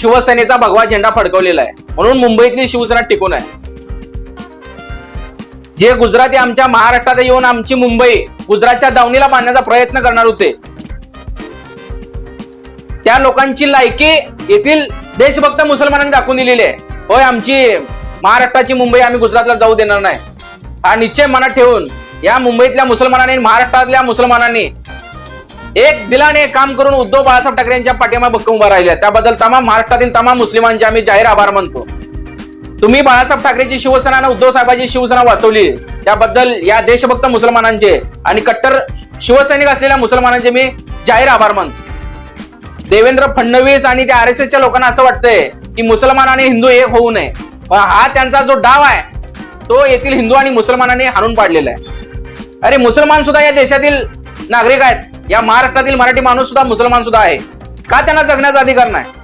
शिवसेनेचा भगवा झेंडा फडकवलेला आहे, म्हणून मुंबईतली शिवसेना टिकून आहे. जे गुजराती आमच्या महाराष्ट्रात येऊन आमची मुंबई गुजरातच्या दावणीला बांधण्याचा प्रयत्न करणार होते, त्या लोकांची लायकी येथील देशभक्त मुसलमानांनी दाखवून दिलेली आहे. होय, आमची महाराष्ट्राची मुंबई आम्ही गुजरातला जाऊ देणार नाही, हा निश्चय मनात ठेवून या मुंबईतल्या मुसलमानांनी, महाराष्ट्रातल्या मुसलमानांनी एक दिलाने काम करून उद्धव बाळासाहेब ठाकरे यांच्या पाठीमागे भक्कम उभा राहिल्या. त्याबद्दल तमाम महाराष्ट्रातील तमाम मुस्लिमांचे आम्ही जाहीर आभार मानतो. तुम्ही बाळासाहेब ठाकरेची शिवसेना आणि उद्धव साहेबांची शिवसेना वाचवली, त्याबद्दल या देशभक्त मुसलमानांचे आणि कट्टर शिवसैनिक असलेल्या मुसलमानांचे मी जाहीर आभार मानतो. देवेंद्र फडणवीस आणि त्या RSSच्या लोकांना असं वाटतंय की मुसलमान आणि हिंदू एक होऊ नये, पण हा त्यांचा जो डाव आहे तो येथील हिंदू आणि मुसलमानांनी हाणून पाडलेला आहे. अरे, मुसलमान सुद्धा या देशातील नागरिक आहेत, या महाराष्ट्रातील मराठी माणूस सुद्धा मुसलमान सुद्धा आहे, का त्यांना जगण्याचा अधिकार नाही?